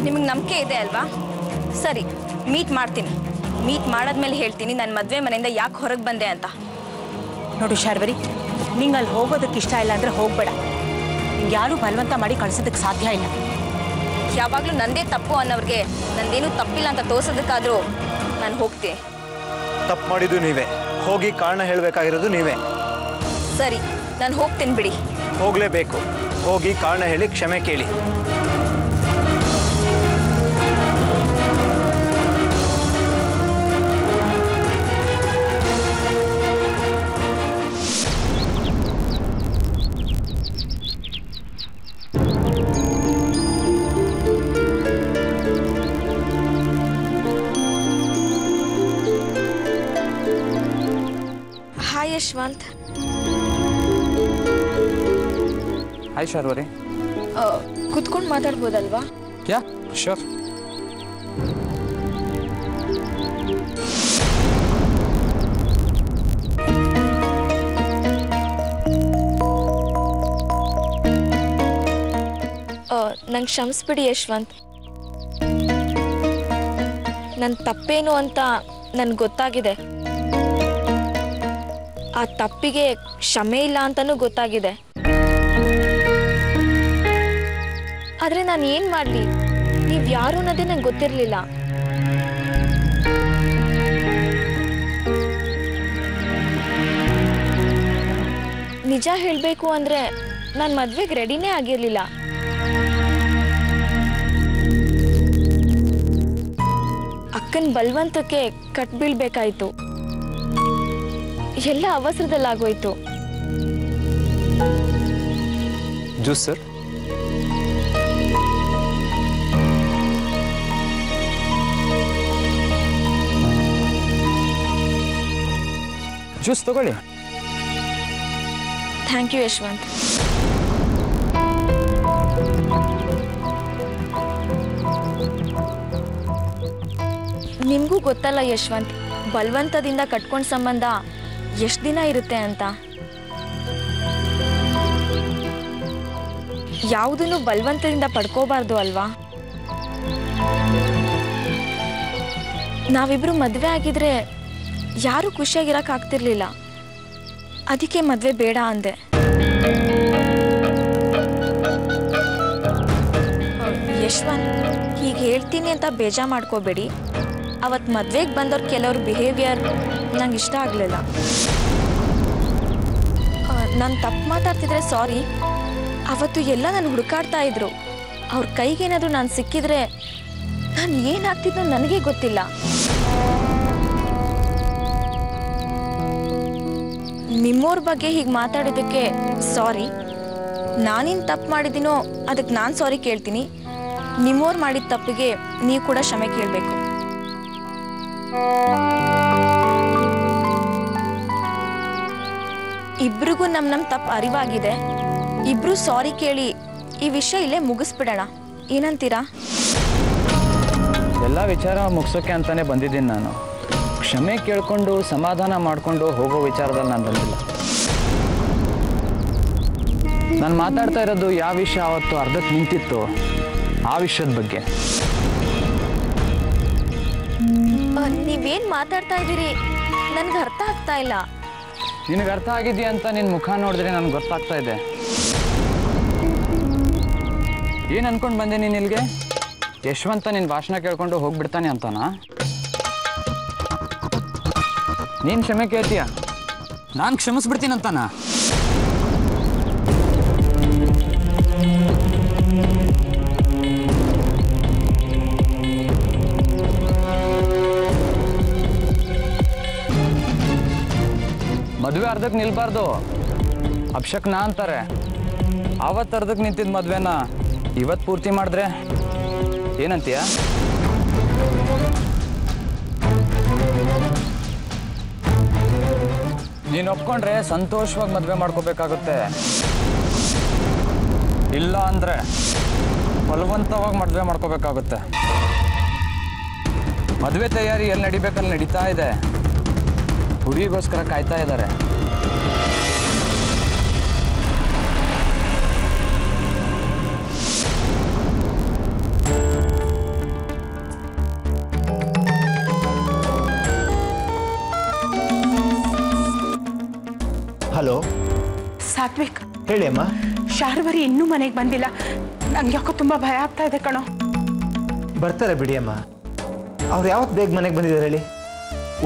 ನಿಮಗೆ ನಂಬಿಕೆ ಇದೆ ಅಲ್ವಾ? ಸರಿ, ಮೀಟ್ ಮಾಡ್ತೀನಿ. ಮೀಟ್ ಮಾಡಾದ್ಮೇಲೆ ಹೇಳ್ತೀನಿ ನನ್ನ ಮದುವೆ ಮನೆಯಿಂದ ಯಾಕೆ ಹೊರಗೆ ಬಂದೆ ಅಂತ. ನೋಡು ಶಾರ್ವರಿ, ನಿಂಗೆ ಅಲ್ಲಿ ಹೋಗೋದಕ್ಕೆ ಇಷ್ಟ ಇಲ್ಲ ಅಂದರೆ ಹೋಗಬೇಡ. ನಿಂಗೆ ಯಾರೂ ಬಲವಂತ ಮಾಡಿ ಕಳಿಸೋದಕ್ಕೆ ಸಾಧ್ಯ ಇಲ್ಲ. ಯಾವಾಗಲೂ ನಂದೇ ತಪ್ಪು ಅನ್ನೋರಿಗೆ ನಂದೇನು ತಪ್ಪಿಲ್ಲ ಅಂತ ತೋರ್ಸೋದಕ್ಕಾದರೂ ನಾನು ಹೋಗ್ತೀನಿ. ತಪ್ಪು ಮಾಡಿದ್ದು ನೀವೇ, ಹೋಗಿ ಕಾರಣ ಹೇಳಬೇಕಾಗಿರೋದು ನೀವೇ. ಸರಿ, ನಾನು ಹೋಗ್ತೀನಿ ಬಿಡಿ. ಹೋಗಲೇಬೇಕು. ಹೋಗಿ ಕಾರಣ ಹೇಳಿ ಕ್ಷಮೆ ಕೇಳಿ. ಹಾಯ್ ಯಶವಂತ್. ಹಾಯ್ ಶಾರ್ವರಿ. ಕುತ್ಕೊಂಡು ಮಾತಾಡ್ಬೋದಲ್ವಾ? Yeah sure. ನಂಗೆ ಕ್ಷಮಿಸ್ಬಿಡಿ ಯಶವಂತ್. ನನ್ನ ತಪ್ಪೇನು ಅಂತ ನನ್ಗೆ ಗೊತ್ತಾಗಿದೆ. ಆ ತಪ್ಪಿಗೆ ಕ್ಷಮೆ ಇಲ್ಲ ಅಂತನೂ ಗೊತ್ತಾಗಿದೆ. ಆದರೆ ನಾನು ಏನು ಮಾಡಲಿ? ನೀವು ಯಾರು ಅನ್ನೋದೇ ನಂಗೆ ಗೊತ್ತಿರಲಿಲ್ಲ. ನಿಜ ಹೇಳಬೇಕು ಅಂದರೆ ನಾನು ಮದುವೆಗೆ ರೆಡಿನೇ ಆಗಿರಲಿಲ್ಲ. ಅಕ್ಕನ ಬಲವಂತಕ್ಕೆ ಕಟ್ಬೀಳ್ಬೇಕಾಯ್ತು. ಎಲ್ಲ ಅವಸರದಲ್ಲಾಗೋಯ್ತು. Juice sir. ಜ್ಯೂಸ್ ತಗೊಳ್ಳಿ. Thank you Yashwant. ನಿಮಗೂ ಗೊತ್ತಲ್ಲ ಯಶವಂತ್, ಬಲವಂತದಿಂದ ಕಟ್ಕೊಂಡ ಸಂಬಂಧ ಎಷ್ಟು ದಿನ ಇರುತ್ತೆ ಅಂತ. ಯಾವುದನ್ನು ಬಲವಂತದಿಂದ ಪಡ್ಕೋಬಾರ್ದು ಅಲ್ವಾ? ನಾವಿಬ್ರು ಮದುವೆ ಆಗಿದ್ರೆ ಯಾರೂ ಖುಷಿಯಾಗಿರೋಕ್ಕಾಗ್ತಿರ್ಲಿಲ್ಲ. ಅದಕ್ಕೆ ಮದುವೆ ಬೇಡ ಅಂದೆ. ಯಶವಂತ್, ಹೀಗೆ ಹೇಳ್ತೀನಿ ಅಂತ ಬೇಜಾರು ಮಾಡ್ಕೋಬೇಡಿ. ಅವತ್ತು ಮದುವೆಗೆ ಬಂದವ್ರು ಕೆಲವ್ರ ಬಿಹೇವಿಯರ್ ನಂಗೆ ಇಷ್ಟ ಆಗಲಿಲ್ಲ. ನಾನು ತಪ್ಪು ಮಾತಾಡ್ತಿದ್ರೆ ಸಾರಿ. ಅವತ್ತು ಎಲ್ಲ ನಾನು ಹುಡುಕಾಡ್ತಾ ಇದ್ರು. ಅವ್ರ ಕೈಗೇನಾದರೂ ನಾನು ಸಿಕ್ಕಿದ್ರೆ ನಾನು ಏನಾಗ್ತಿದ್ನೋ ನನಗೆ ಗೊತ್ತಿಲ್ಲ. ನಿಮ್ಮವ್ರ ಬಗ್ಗೆ ಹೀಗೆ ಮಾತಾಡಿದ್ದಕ್ಕೆ ಸಾರಿ. ನಾನೇನು ತಪ್ಪು ಮಾಡಿದ್ದೀನೋ ಅದಕ್ಕೆ ನಾನು ಸಾರಿ ಕೇಳ್ತೀನಿ. ನಿಮ್ಮವ್ರು ಮಾಡಿದ ತಪ್ಪಿಗೆ ನೀವು ಕೂಡ ಕ್ಷಮೆ ಕೇಳಬೇಕು. ಇಬ್ರಿಗೂ ನಮ್ಮ ತಪ್ಪು ಅರಿವಾಗಿದೆ. ಇಬ್ರು ಸಾರಿ ಕೇಳಿ ಈ ವಿಷಯ ಇಲ್ಲೇ ಮುಗಿಸ್ಬಿಡೋಣ. ಏನಂತೀರಾ? ಎಲ್ಲ ವಿಚಾರ ಮುಗಿಸೋಕೆ ಅಂತಾನೆ ಬಂದಿದ್ದೀನಿ ನಾನು. ಕ್ಷಮೆ ಕೇಳಿಕೊಂಡು ಸಮಾಧಾನ ಮಾಡಿಕೊಂಡು ಹೋಗೋ ವಿಚಾರದಲ್ಲಿ ನಾನು ಬಂದಿಲ್ಲ. ನಾನು ಮಾತಾಡ್ತಾ ಇರೋದು ಯಾವ ವಿಷಯ ಅವತ್ತು ಅರ್ಧಕ್ಕೆ ನಿಂತಿತ್ತು ಆ ವಿಷಯದ ಬಗ್ಗೆ. ನೀವೇನು ಮಾತಾಡ್ತಾ ಇದ್ದೀರಿ ನನಗೆ ಅರ್ಥ ಆಗ್ತಾ ಇಲ್ಲ. ನಿನಗೆ ಅರ್ಥ ಆಗಿದೆಯಾ ಅಂತ ನಿನ್ನ ಮುಖ ನೋಡಿದ್ರೆ ನನಗೆ ಗೊತ್ತಾಗ್ತಾ ಇದೆ. ಏನು ಅನ್ಕೊಂಡು ಬಂದೆ ನೀನು ಇಲ್ಲಿಗೆ? ಯಶವಂತ ನಿನ್ನ ಭಾಷಣ ಕೇಳ್ಕೊಂಡು ಹೋಗ್ಬಿಡ್ತಾನೆ ಅಂತನಾ? ನೀನು ಕ್ಷಮೆ ಕೇಳ್ತೀಯ, ನಾನು ಕ್ಷಮಿಸ್ಬಿಡ್ತೀನಿ ಅಂತಾನ? ಮದುವೆ ಅರ್ಧಕ್ಕೆ ನಿಲ್ಬಾರ್ದು, ಅಪ್ಶಕ್ನ ಅಂತಾರೆ. ಆವತ್ತು ಅರ್ಧಕ್ಕೆ ನಿಂತಿದ್ದ ಮದುವೆನ ಇವತ್ತು ಪೂರ್ತಿ ಮಾಡಿದ್ರೆ ಏನಂತೀಯ? ನೀನು ಒಪ್ಕೊಂಡ್ರೆ ಸಂತೋಷವಾಗಿ ಮದುವೆ ಮಾಡ್ಕೋಬೇಕಾಗುತ್ತೆ. ಇಲ್ಲ ಅಂದರೆ ಬಲವಂತವಾಗಿ ಮದುವೆ ಮಾಡ್ಕೋಬೇಕಾಗುತ್ತೆ. ಮದುವೆ ತಯಾರಿ ಎಲ್ಲಿ ನಡಿಬೇಕಲ್ಲಿ ನಡೀತಾ ಇದೆ. ಹುಡುಗಿಗೋಸ್ಕರ ಕಾಯ್ತಾ ಇದ್ದಾರೆ. ಸಾತ್ವಿಕ್, ಹೇಳಿ ಅಮ್ಮ. ಶಾರ್ವರಿ ಇನ್ನೂ ಮನೆಗೆ ಬಂದಿಲ್ಲ. ನಂಗೆ ಯಾಕೋ ತುಂಬಾ ಭಯ ಆಗ್ತಾ ಇದೆ ಕಣೋ. ಬರ್ತಾರೆ ಬಿಡಿ ಅಮ್ಮ. ಅವ್ರು ಯಾವತ್ತು ಬೇಗ ಮನೆಗೆ ಬಂದಿದ್ದಾರೆ ಹೇಳಿ?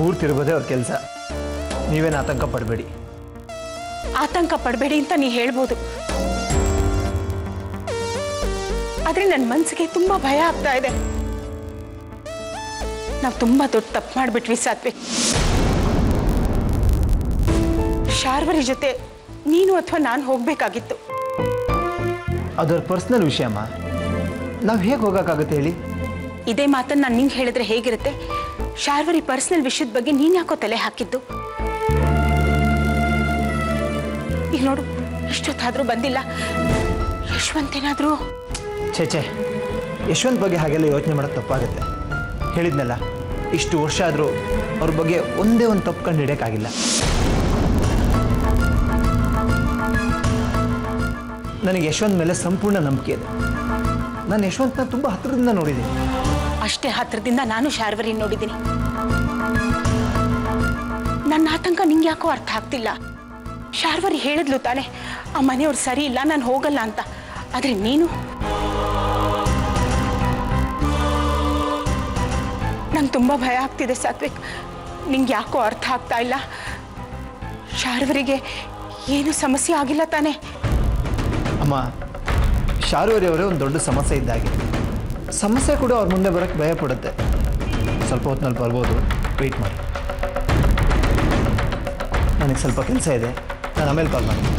ಊರು ತಿರುಗೋದೇ ಅವ್ರ ಕೆಲಸ. ನೀವೇನು ಆತಂಕ ಪಡಬೇಡಿ. ಆತಂಕ ಪಡಬೇಡಿ ಅಂತ ನೀ ಹೇಳ್ಬೋದು, ಆದ್ರೆ ನನ್ನ ಮನಸ್ಸಿಗೆ ತುಂಬಾ ಭಯ ಆಗ್ತಾ ಇದೆ. ನಾವು ತುಂಬಾ ದೊಡ್ಡ ತಪ್ಪು ಮಾಡ್ಬಿಟ್ವಿ ಸಾತ್ವಿಕ್. ಶಾರ್ವರಿ ಜೊತೆ ನೀನು ಅಥವಾ ನಾನು ಹೋಗ್ಬೇಕಾಗಿತ್ತು. ಅದರ ಪರ್ಸನಲ್ ವಿಷಯ ಅಮ್ಮ. ನಾವು ಹೇಗೆ ಹೋಗೋಕ್ಕಾಗುತ್ತೆ ಹೇಳಿ? ಇದೇ ಮಾತನ್ನು ನಾನು ನಿಂಗೆ ಹೇಳಿದ್ರೆ ಹೇಗಿರುತ್ತೆ? ಶಾರ್ವರಿ ಪರ್ಸನಲ್ ವಿಷಯದ ಬಗ್ಗೆ ನೀನು ಯಾಕೋ ತಲೆ ಹಾಕಿದ್ದು? ಈಗ ನೋಡು, ಇಷ್ಟೊತ್ತಾದ್ರೂ ಬಂದಿಲ್ಲ. ಯಶವಂತ್ ಏನಾದರೂ? ಛೇ, ಯಶವಂತ್ ಬಗ್ಗೆ ಹಾಗೆಲ್ಲ ಯೋಚನೆ ಮಾಡೋದು ತಪ್ಪಾಗುತ್ತೆ. ಹೇಳಿದ್ನಲ್ಲ, ಇಷ್ಟು ವರ್ಷ ಆದರೂ ಅವ್ರ ಬಗ್ಗೆ ಒಂದೇ ಒಂದು ತಪ್ಪು ಕಂಡು ಹಿಡಿಯೋಕ್ಕಾಗಿಲ್ಲ. ನನಗೆ ಯಶವಂತ್ ಮೇಲೆ ಸಂಪೂರ್ಣ ನಂಬಿಕೆ ಇದೆ. ನಾನು ಯಶವಂತನ ತುಂಬ ಹತ್ತಿರದಿಂದ ನೋಡಿದ್ದೀನಿ. ಅಷ್ಟೇ ಹತ್ತಿರದಿಂದ ನಾನು ಶಾರ್ವರಿ ನೋಡಿದ್ದೀನಿ. ನನ್ನ ಆತಂಕ ನಿಂಗೆ ಯಾಕೋ ಅರ್ಥ ಆಗ್ತಿಲ್ಲ. ಶಾರ್ವರಿ ಹೇಳಿದ್ಲು ತಾನೆ, ಆ ಮನೆಯವ್ರು ಸರಿ ಇಲ್ಲ, ನಾನು ಹೋಗಲ್ಲ ಅಂತ. ಆದ್ರೆ ನೀನು, ನಂಗೆ ತುಂಬ ಭಯ ಆಗ್ತಿದೆ ಸಾತ್ವಿಕ್. ನಿಂಗೆ ಯಾಕೋ ಅರ್ಥ ಆಗ್ತಾ ಇಲ್ಲ. ಶಾರ್ವರಿಗೆ ಏನು ಸಮಸ್ಯೆ ಆಗಿಲ್ಲ ತಾನೆ? ಅಮ್ಮ, ಶಾರ್ವರಿ ಅವರೇ ಒಂದು ದೊಡ್ಡ ಸಮಸ್ಯೆ ಇದ್ದಾಗೆ. ಸಮಸ್ಯೆ ಕೂಡ ಅವ್ರ ಮುಂದೆ ಬರೋಕ್ಕೆ ಭಯ ಪಡುತ್ತೆ. ಸ್ವಲ್ಪ ಹೊತ್ತಿನಲ್ಲಿ ಬರ್ಬೋದು, ವೆಯ್ಟ್ ಮಾಡಿ. ನನಗೆ ಸ್ವಲ್ಪ ಕೆಲಸ ಇದೆ, ನಾನು ಆಮೇಲೆ ಕಾಲ್ ಮಾಡ್ತೀನಿ.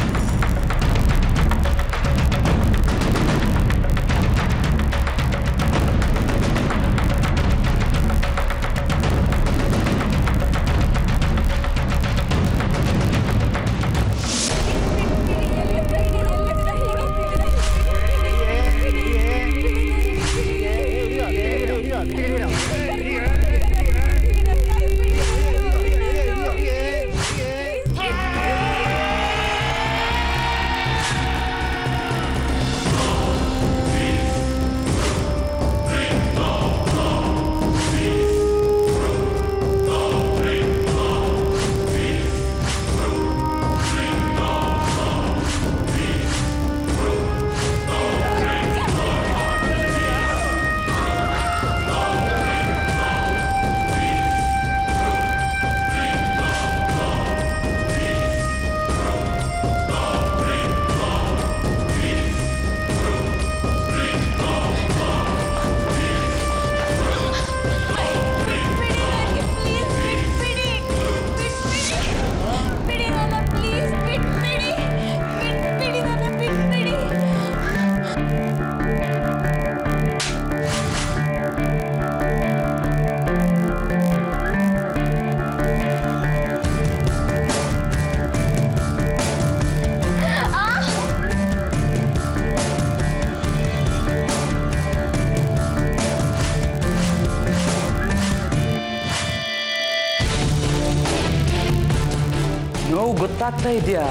ನೋವು ಗೊತ್ತಾಗ್ತಾ ಇದೆಯಾ?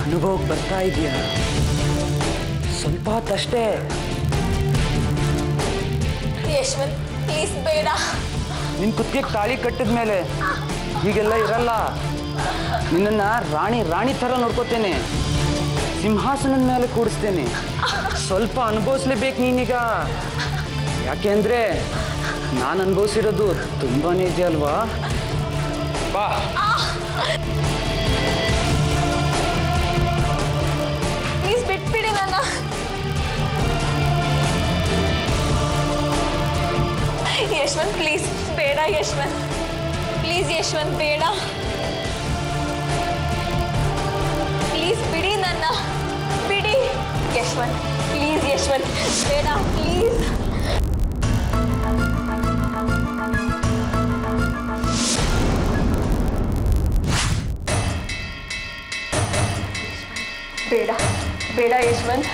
ಅನುಭವಕ್ಕೆ ಬರ್ತಾ ಇದೆಯಾ? ಸ್ವಲ್ಪ ಹೊತ್ತಷ್ಟೇ. ಯಶವಂತ್ ಪ್ಲೀಸ್ ಬೇಡ. ನಿನ್ನ ಕುತ್ತಿಗೆ ತಾಳಿ ಕಟ್ಟಿದ ಮೇಲೆ ಹೀಗೆಲ್ಲ ಇರಲ್ಲ. ನಿನ್ನನ್ನು ರಾಣಿ ಥರ ನೋಡ್ಕೋತೇನೆ. ಸಿಂಹಾಸನದ ಮೇಲೆ ಕೂಡಿಸ್ತೇನೆ. ಸ್ವಲ್ಪ ಅನುಭವಿಸ್ಲೇಬೇಕು ನೀನೀಗ. ಯಾಕೆ ಅಂದರೆ ನಾನು ಅನುಭವಿಸಿರೋದು ತುಂಬಾ ಇದೆ ಅಲ್ವಾ? ಬಾ. ಪ್ಲೀಸ್ ಬಿಟ್ಬಿಡಿ ನನ್ನ. ಯಶವಂತ್ ಪ್ಲೀಸ್ ಬೇಡ. ಯಶವಂತ್ ಪ್ಲೀಸ್. ಯಶವಂತ್ ಬೇಡ. ಪ್ಲೀಸ್ ಬಿಡಿ ನನ್ನ, ಬಿಡಿ. ಯಶವಂತ್ ಪ್ಲೀಸ್. ಯಶವಂತ್ ಬೇಡ ಪ್ಲೀಸ್. ಬೇಡ ಬೇಡ ಯಶವಂತ್.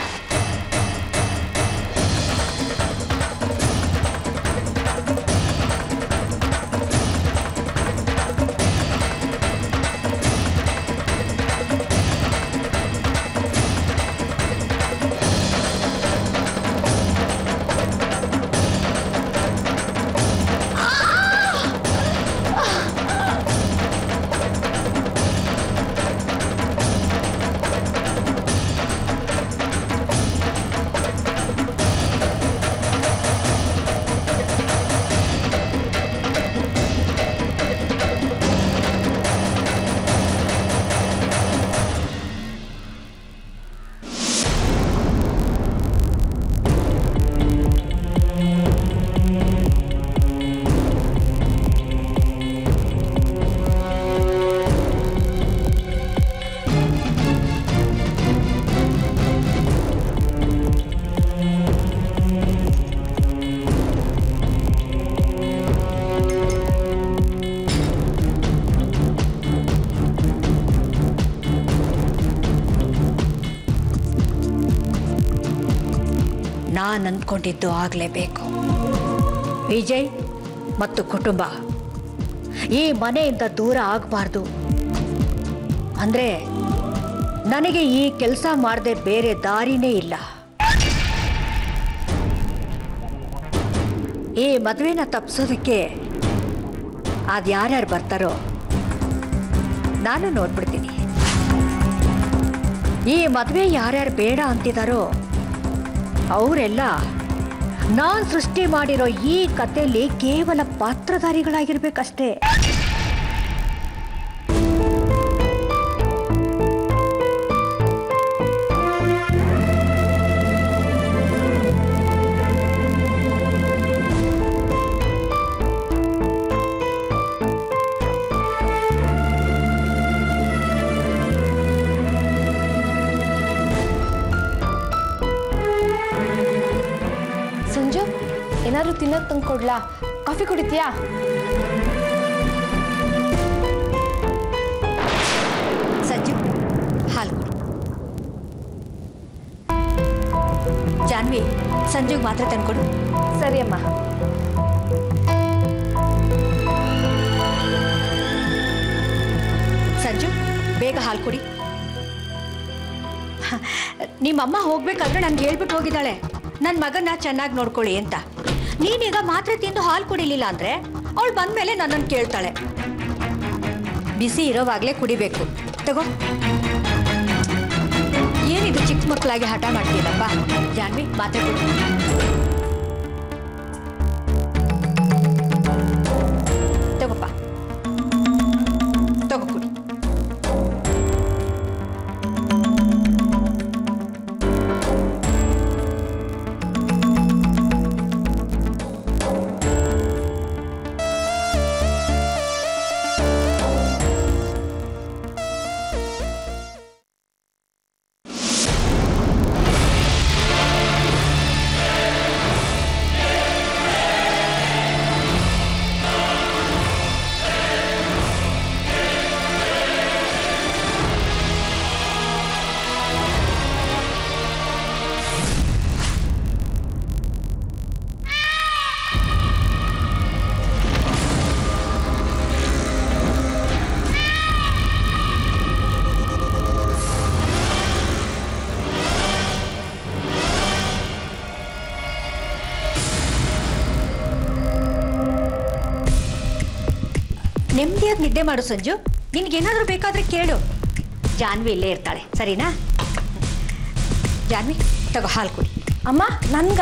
ನಾನು ಅಂದ್ಕೊಂಡಿದ್ದು ಆಗಲೇಬೇಕು. ವಿಜಯ್ ಮತ್ತು ಕುಟುಂಬ ಈ ಮನೆಯಿಂದ ದೂರ ಆಗಬಾರ್ದು ಅಂದರೆ ನನಗೆ ಈ ಕೆಲಸ ಮಾಡದೆ ಬೇರೆ ದಾರಿನೇ ಇಲ್ಲ. ಈ ಮದುವೆನ ತಪ್ಪಿಸೋದಕ್ಕೆ ಅದು ಯಾರ್ಯಾರು ಬರ್ತಾರೋ ನಾನು ನೋಡ್ಬಿಡ್ತೀನಿ. ಈ ಮದುವೆ ಯಾರ್ಯಾರು ಬೇಡ ಅಂತಿದ್ದಾರೋ ಅವರೆಲ್ಲ ನಾನು ಸೃಷ್ಟಿ ಮಾಡಿರೋ ಈ ಕಥೆಯಲ್ಲಿ ಕೇವಲ ಪಾತ್ರಧಾರಿಗಳಾಗಿರ್ಬೇಕಷ್ಟೇ. ಸಂಜು, ಏನಾದ್ರು ತಿನ್ನೋದು ತಂದ್ಕೊಡ್ಲಾ? ಕಾಫಿ ಕುಡಿತೀಯಾ? ಸಂಜು, ಹಾಲು ಕೊಡು. ಜಾನ್ವಿ, ಸಂಜುಗೆ ಮಾತ್ರ ತಂದ್ಕೊಡು. ಸರಿ ಅಮ್ಮ. ಸಂಜು, ಬೇಗ ಹಾಲು ಕುಡಿ. ನಿಮ್ಮಮ್ಮ ಹೋಗ್ಬೇಕಾದ್ರೆ ನನ್ಗೆ ಹೇಳ್ಬಿಟ್ಟು ಹೋಗಿದ್ದಾಳೆ, ನನ್ನ ಮಗನ ಚೆನ್ನಾಗಿ ನೋಡ್ಕೊಳ್ಳಿ ಅಂತ. ನೀನೀಗ ಮಾತ್ರೆ ತಿಂದು ಹಾಲು ಕುಡಿಲಿಲ್ಲ ಅಂದ್ರೆ ಅವಳು ಬಂದ್ಮೇಲೆ ನನ್ನನ್ನು ಕೇಳ್ತಾಳೆ. ಬಿಸಿ ಇರೋವಾಗಲೇ ಕುಡಿಬೇಕು. ತಗೋ. ಏನಿದು ಚಿಕ್ಕ ಮಕ್ಕಳಾಗಿ ಹಠ ಮಾಡ್ತೀಯಲ್ಲಪ್ಪ? ಜಾನ್ವಿ, ಮಾತ್ರೆ ಕೊಡು. ತಗೋಪ್ಪ, ತಗೋ ಕುಡಿ. ನೆಮ್ಮದಿಯಾಗಿ ನಿದ್ದೆ ಮಾಡು ಸಂಜು. ನಿನ್ಗೇನಾದ್ರೂ ಬೇಕಾದ್ರೆ ಕೇಳು. ಜಾನ್ವಿ ಇಲ್ಲೇ ಇರ್ತಾಳೆ, ಸರಿನಾ? ಜಾನ್ವಿ, ತಗೋ ಹಾಲು ಕುಡಿ. ಅಮ್ಮ, ನನ್ಗ?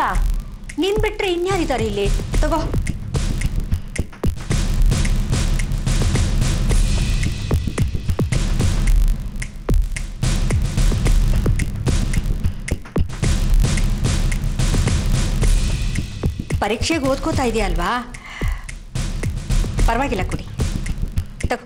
ನಿನ್ ಬಿಟ್ರೆ ಇನ್ಯಾರಿದ್ದಾರೆ ಇಲ್ಲಿ? ತಗೋ. ಪರೀಕ್ಷೆಗೆ ಓದ್ಕೋತಾ ಇದೆಯಲ್ವಾ? ಪರವಾಗಿಲ್ಲ, ಕುಡಿ. ತಗೋ.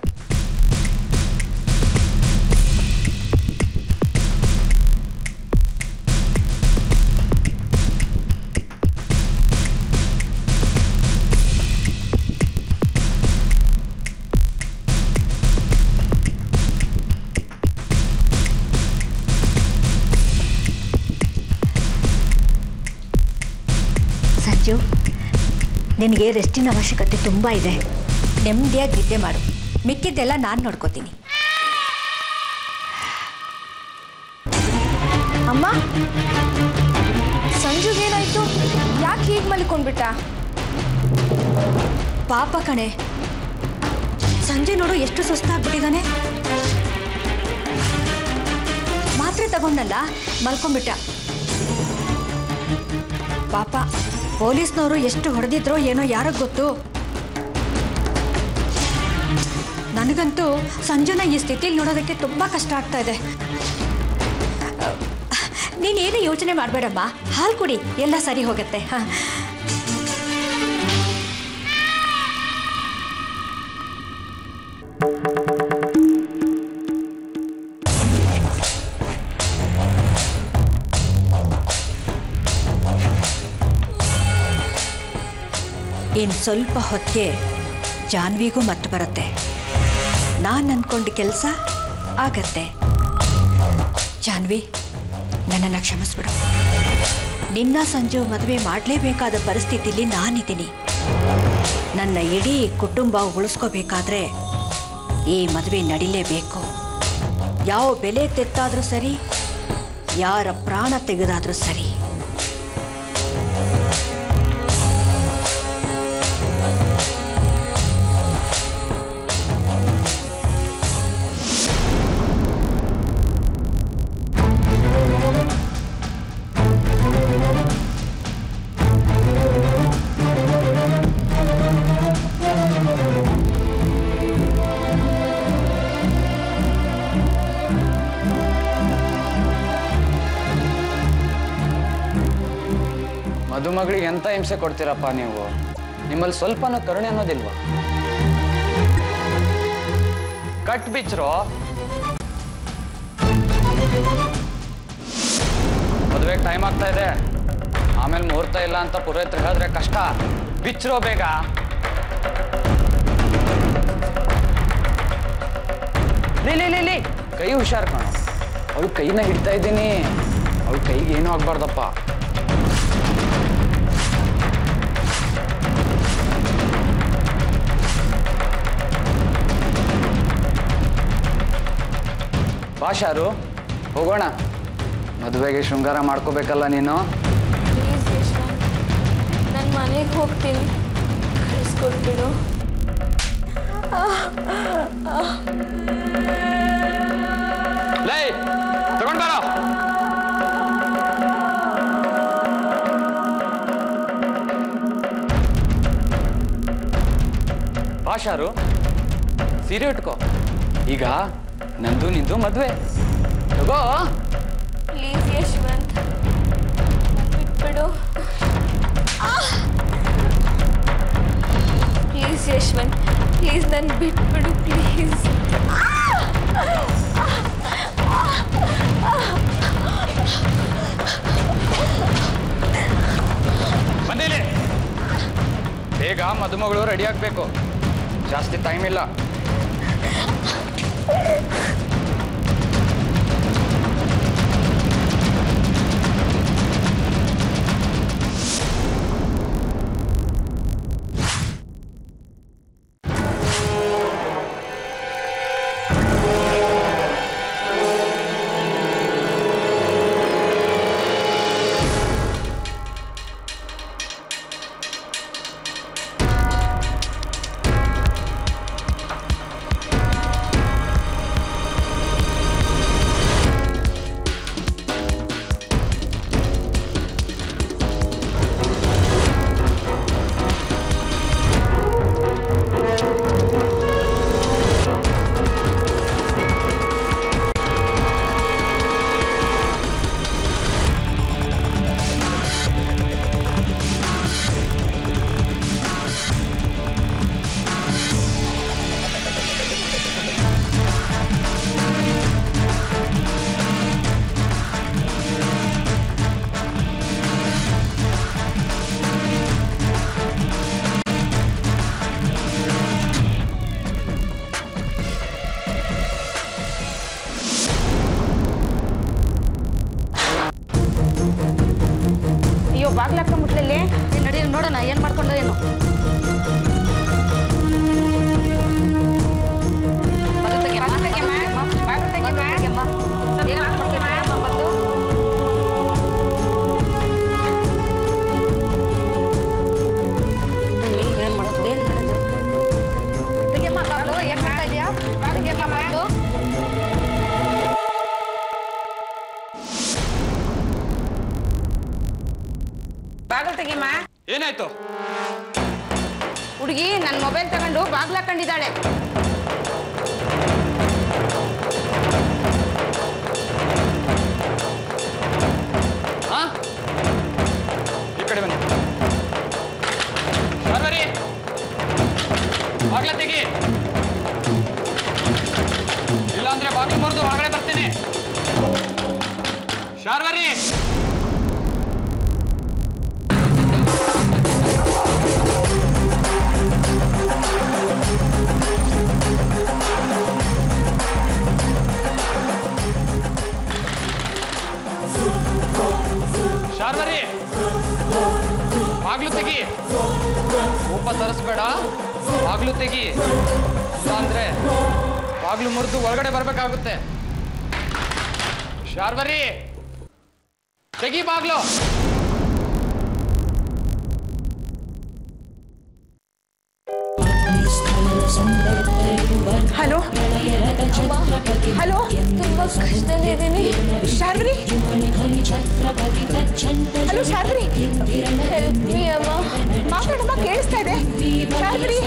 ಸಂಜು, ನಿನಗೆ ರೆಸ್ಟಿನ ಅವಶ್ಯಕತೆ ತುಂಬ ಇದೆ. ನೆಮ್ಮದಿಯಾಗಿ ನಿದ್ದೆ ಮಾಡು. ಮಿಕ್ಕಿದ್ದೆಲ್ಲ ನಾನು ನೋಡ್ಕೋತೀನಿ. ಅಮ್ಮ, ಸಂಜುಗೇನಾಯ್ತು? ಯಾಕೆ ಹೀಗೆ ಮಲ್ಕೊಂಡ್ಬಿಟ್ಟ? ಪಾಪ ಕಣೆ, ಸಂಜೆ ನೋಡು ಎಷ್ಟು ಸುಸ್ತಾಗ್ಬಿಟ್ಟಿದ್ದಾನೆ. ಮಾತ್ರೆ ತಗೊಂಡಲ್ಲ, ಮಲ್ಕೊಂಡ್ಬಿಟ್ಟ. ಪಾಪ, ಪೊಲೀಸ್ನವರು ಎಷ್ಟು ಹೊಡೆದಿದ್ರೋ ಏನೋ ಯಾರಿಗೆ ಗೊತ್ತು. ನನಗಂತೂ ಸಂಜುನ ಈ ಸ್ಥಿತಿಲಿ ನೋಡೋದಕ್ಕೆ ತುಂಬ ಕಷ್ಟ ಆಗ್ತಾ ಇದೆ. ನೀನೇನು ಯೋಚನೆ ಮಾಡಬೇಡಮ್ಮ, ಹಾಲು ಕುಡಿ, ಎಲ್ಲ ಸರಿ ಹೋಗುತ್ತೆ. ಹಾಂ, ಇನ್ನು ಸ್ವಲ್ಪ ಹೊತ್ತಿಗೆ ಜಾನ್ವಿಗೂ ಮತ್ತೆ ಬರುತ್ತೆ. ನಾನು ಅಂದ್ಕೊಂಡು ಕೆಲಸ ಆಗತ್ತೆ. ಜಾನ್ವಿ, ನನ್ನನ್ನು ಕ್ಷಮಿಸ್ಬಿಡು. ನಿನ್ನ ಸಂಜು ಮದುವೆ ಮಾಡಲೇಬೇಕಾದ ಪರಿಸ್ಥಿತಿಲಿ ನಾನಿದ್ದೀನಿ. ನನ್ನ ಇಡೀ ಕುಟುಂಬ ಉಳಿಸ್ಕೋಬೇಕಾದ್ರೆ ಈ ಮದುವೆ ನಡಿಲೇಬೇಕು. ಯಾವ ಬೆಲೆ ತೆತ್ತಾದ್ರೂ ಸರಿ, ಯಾರ ಪ್ರಾಣ ತೆಗೆದಾದ್ರೂ ಸರಿ. ಮದುಮಗಳಿಗೆ ಎಂತ ಹಿಂಸೆ ಕೊಡ್ತೀರಪ್ಪ ನೀವು? ನಿಮ್ಮಲ್ಲಿ ಸ್ವಲ್ಪನೂ ಕರುಣೆ ಅನ್ನೋದಿಲ್ವಾ? ಕಟ್ ಬಿಚ್ರೋ. ಮದುವೆಗೆ ಟೈಮ್ ಆಗ್ತಾ ಇದೆ, ಆಮೇಲೆ ಮುಹೂರ್ತ ಇಲ್ಲ ಅಂತ ಪುರೋಹಿತರು ಹೇಳಿದ್ರೆ ಕಷ್ಟ. ಬಿಚ್ರೋ ಬೇಗ. ಲೀ ಕೈ ಹುಷಾರ್ ಕಾಣೋ. ಅವಳು ಕೈನ ಹಿಡ್ತಾ ಇದ್ದೀನಿ, ಅವಳ ಕೈಗೆ ಏನೂ ಆಗ್ಬಾರ್ದಪ್ಪ. ಬಾ ಶಾರು, ಹೋಗೋಣ. ಮದುವೆಗೆ ಶೃಂಗಾರ ಮಾಡ್ಕೋಬೇಕಲ್ಲ ನೀನು. ನಾನು ಮನೆಗೆ ಹೋಗ್ತೀನಿ, ಕಳಿಸ್ಕೊಟ್ಬಿಡು. ಲೈ ತಗೊಂಡ್ ಬಾರೋ. ಬಾ ಶಾರು, ಸೀರೆ ಉಟ್ಕೋ. ಈಗ ನಂದು ನಿಂದು ಮದ್ವೆ. ತಗೋ. ಪ್ಲೀಸ್ ಯಶವಂತ್, ಬಿಟ್ಬಿಡು. ಪ್ಲೀಸ್ ಯಶವಂತ್, ಪ್ಲೀಸ್ ನನ್ನ ಬಿಟ್ಬಿಡು ಪ್ಲೀಸ್. ಬಂದಿಲ್ಲ, ಬೇಗ ಮದುಮಗಳು ರೆಡಿ ಆಗ್ಬೇಕು, ಜಾಸ್ತಿ ಟೈಮ್ ಇಲ್ಲ. ಬಾಗ್ಲಾಕ ಮುಟ್ಲಲ್ಲಿ ನಡಿ ನೋಡೋಣ ಏನ್ ಮಾಡ್ಕೊಂಡು ಏನು. ಬಾಗಲ್ ತೆಗಿಯಮ್ಮ. ಏನಾಯ್ತು? ಹುಡುಗಿ ನನ್ನ ಮೊಬೈಲ್ ತಗೊಂಡು ಬಾಗ್ಲಾಕೊಂಡಿದ್ದಾಳೆ. ಈ ಕಡೆ ಬನ್ನಿ. ಶಾರ್ವರಿ, ಬಾಗ್ಲ ತೆಗಿ, ಇಲ್ಲಾಂದ್ರೆ ಬಾಗಿಲು ಮುರಿದು ಹೊರಗಡೆ ಬರ್ತೀನಿ. ಶಾರ್ವರಿ, ಶಾರ್ವರಿ ಬಾಗ್ಲು ತೆಗಿ, ಕೋಪ ತರಿಸ್ಬೇಡ, ಬಾಗ್ಲು ತೆಗಿ, ಅಂದ್ರೆ ಬಾಗ್ಲು ಮುರಿದು ಒಳಗಡೆ ಬರ್ಬೇಕಾಗುತ್ತೆ. ಶಾರ್ವರಿ ತೆಗಿ ಬಾಗ್ಲು. ಹಲೋ ಹಲೋ, ತುಂಬಾ ಕಷ್ಟದಲ್ಲಿದ್ದೀನಿ. Sharvari, hello Sharvari, help me ಅಮ್ಮ. ಮಾತಾಡಮ್ಮ, ಕೇಳಿಸ್ತಾ ಇದೆ. ಶಾರ್ವರಿ